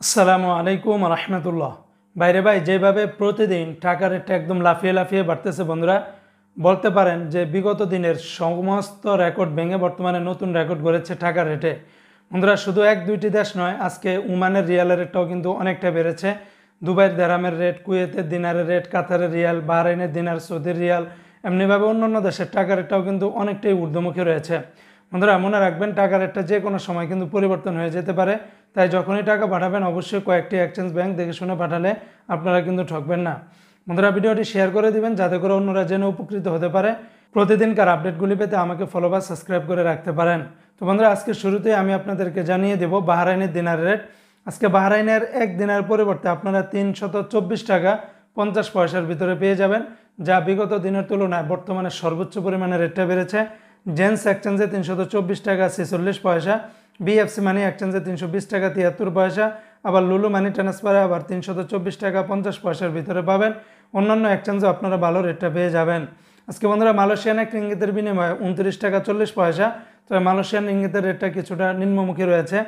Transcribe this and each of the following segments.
আসসালামু আলাইকুম রহমতুল্লাহ। বাইরে ভাই যেভাবে প্রতিদিন টাকা রেটটা একদম লাফিয়ে লাফিয়ে বাড়তেছে বন্ধুরা, বলতে পারেন যে বিগত দিনের সমস্ত রেকর্ড ভেঙে বর্তমানে নতুন রেকর্ড গড়েছে টাকা রেটে। বন্ধুরা শুধু এক দুইটি দেশ নয়, আজকে ওমানের রিয়ালের রেটটাও কিন্তু অনেকটা বেড়েছে। দুবাইয়ের দেরামের রেট, কুয়েতের দিনারের রেট, কাতারের রিয়াল, বাহরাইনের দিনার, সৌদির রিয়াল, এমনিভাবে অন্যান্য দেশের টাকা রেটটাও কিন্তু অনেকটাই ঊর্ধ্বমুখী রয়েছে। বন্ধুরা মনে রাখবেন, টাকা রেটটা যে কোনো সময় কিন্তু পরিবর্তন হয়ে যেতে পারে, তাই যখনই টাকা পাঠাবেন অবশ্যই কয়েকটি এক্সচেঞ্জ ব্যাংক দেখে শুনে পাঠালে আপনারা কিন্তু ঠকবেন না। বন্ধুরা ভিডিওটি শেয়ার করে দিবেন যাতে করে অন্যরা জেনে উপকৃত হতে পারে। প্রতিদিনকার আপডেটগুলি পেতে আমাকে ফলো বা সাবস্ক্রাইব করে রাখতে পারেন। তো বন্ধুরা আজকে শুরুতে আমি আপনাদেরকে জানিয়ে দেব বাহরাইনের দিনার রেট। আজকে বাহরাইনের এক দিনের পরিবর্তে আপনারা 324 টাকা 50 পয়সার ভিতরে পেয়ে যাবেন, যা বিগত দিনের তুলনায় বর্তমানে সর্বোচ্চ পরিমাণে রেটটা বেড়েছে। জেন্স এক্সচেঞ্জে 324 টাকা 46 পয়সা, বিএফসি মানি এক্সচেঞ্জে 320 টাকা 73 পয়সা, আবার লুলু মানি ট্রান্সফারে আবার 324 টাকা 50 পয়সার ভিতরে পাবেন। অন্যান্য এক্সচেঞ্জে আপনারা ভালো রেটটা পেয়ে যাবেন। আজকে বন্ধুরা মালয়েশিয়ান এক রিঙ্গিতের বিনিময়ে 29 টাকা 40 পয়সা, তবে মালয়েশিয়ান রিঙ্গিতের রেটটা কিছুটা নিম্নমুখী রয়েছে।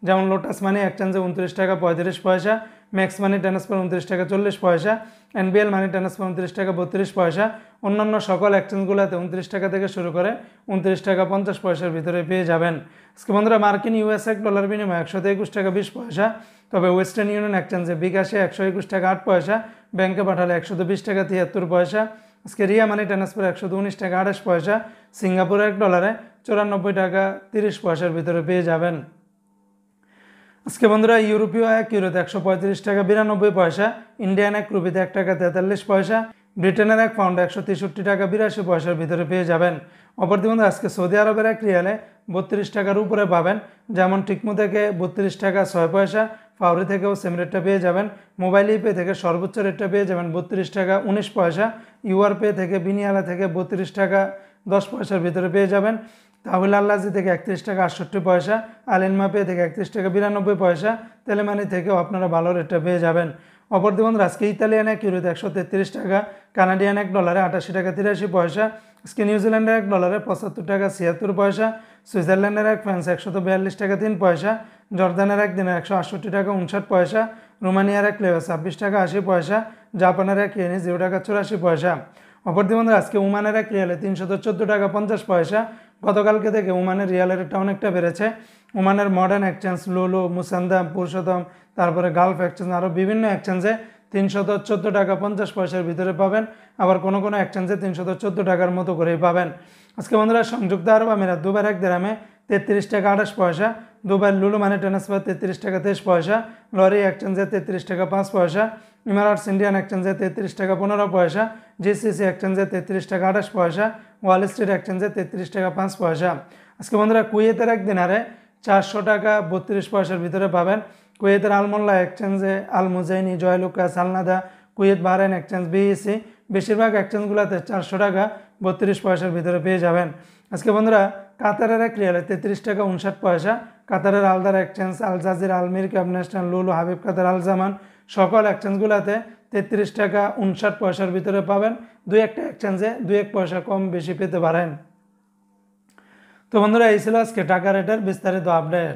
যেমন লোটাস মানি এক্সচেঞ্জে 29 টাকা 35 পয়সা, ম্যাক্স মানি ট্রান্সফার 29 টাকা 40 পয়সা, এনবিএল মানি ট্রান্সফার 29 টাকা 32 পয়সা। অন্যান্য সকল এক্সচেঞ্জগুলোতে 29 টাকা থেকে শুরু করে 29 টাকা 50 পয়সার ভিতরে পেয়ে যাবেন। আজকে বন্ধুরা মার্কিন ইউএস এক ডলার বিনিময়ে 121 টাকা 20 পয়সা, তবে ওয়েস্টার্ন ইউনিয়ন এক্সচেঞ্জে বিকাশে 121 টাকা 8 পয়সা, ব্যাংকে পাঠালে 120 টাকা 73 পয়সা। আজকে রিয়া মানি ট্রান্সফার 119 টাকা 28 পয়সা, সিঙ্গাপুর এক ডলারে 94 টাকা 30 পয়সার ভিতরে পেয়ে যাবেন। আজকে বন্ধুরা ইউরোপীয় এক ইউরোতে 135 টাকা 92 পয়সা, ইন্ডিয়ান এক রুপিতে 1 টাকা 43 পয়সা, ব্রিটেনের এক পাউন্ড 163 টাকা 82 পয়সার ভিতরে পেয়ে যাবেন। অপরদিকে বন্ধু আজকে সৌদি আরবের এক রিয়ালে 32 টাকার উপরে পাবেন, যেমন টিকমো থেকে 32 টাকা 6 পয়সা, ফাউরি থেকেও সেম রেটটা পেয়ে যাবেন। মোবাইল ইপে থেকে সর্বোচ্চ রেটটা পেয়ে যাবেন 32 টাকা 19 পয়সা, ইউআর পে থেকে বিনিয়ালা থেকে 32 টাকা 10 পয়সার ভিতরে পেয়ে যাবেন। তাহলে আল্লাজি থেকে 31 টাকা 68 পয়সা, আলিনমা পে থেকে 31 টাকা 92 পয়সা, তেলেমানি থেকেও আপনারা ভালো রেটটা পেয়ে যাবেন। অপরদিকে বন্ধুরা আজকে ইতালিয়ান এক ইউরোতে 133 টাকা, কানাডিয়ান এক ডলারে 88 টাকা 83 পয়সা, আজকে নিউজিল্যান্ডের এক ডলারে 75 টাকা 76 পয়সা, সুইজারল্যান্ডের এক ফ্রান্স 142 টাকা 3 পয়সা, জর্দানের এক দিনে 168 টাকা 59 পয়সা, রোমানিয়ার এক লেভে 26 টাকা 80 পয়সা, জাপানের এক ইয়েনে 0 টাকা 84 পয়সা। অপরদিকে বন্ধুরা আজকে ওমানের এক রিয়ালে 314 টাকা 50 পয়সা। গতকালকে থেকে ওমানের রিয়ালের রেটটা অনেকটা বেড়েছে। ওমানের মডার্ন এক্সচেঞ্জ, লুলু, মুসান্দাম, পুরুষোত্তম, তারপরে গালফ এক্সচেঞ্জ, আরও বিভিন্ন এক্সচেঞ্জে 314 টাকা 50 পয়সার ভিতরে পাবেন। আবার কোনো কোনো এক্সচেঞ্জে 314 টাকার মতো করেই পাবেন। আজকে বন্ধুরা সংযুক্ত আরব আমিরাত দুবাইয়ের এক দিরহামে 33 টাকা 28 পয়সা, দুবাইয়ের লুলু মানি ট্রান্সফার 33 টাকা 23 পয়সা, লরি এক্সচেঞ্জে 33 টাকা 5 পয়সা, ইমারাটস ইন্ডিয়ান এক্সচেঞ্জে 33 টাকা 15 পয়সা, জিসিসি এক্সচেঞ্জে 33 টাকা 28 পয়সা, ওয়াল স্ট্রিট এক্সচেঞ্জে 33 টাকা 5 পয়সা। আজকে বন্ধুরা কুয়েতের এক দিনারে 400 টাকা 32 পয়সার ভিতরে পাবেন। কুয়েতের আলমোল্লা এক্সচেঞ্জে Al Muzaini, Joyalukkas, Al Nada, Kuwait Bahrain exchange, BEC, বেশিরভাগ এক্সচেঞ্জগুলোতে 400 টাকা 32 পয়সার ভিতরে পেয়ে যাবেন। আজকে বন্ধুরা কাতারের এক রিয়ালে 33 টাকা 59 পয়সা, কাতারের আলদার এক্সচেঞ্জ, আল জাজির, আলমির, ক্যাবনেস্টান, লুলু, হাবিব কাতার, আল জামান, সকল এক্সচেঞ্জগুলোতে 33 টাকা 59 পয়সার ভিতরে পাবেন। দুই একটা এক্সচেঞ্জে 2-1 পয়সা কম বেশি পেতে পারেন। তো বন্ধুরা এই ছিল আজকে টাকা রেটের বিস্তারিত আপডেট।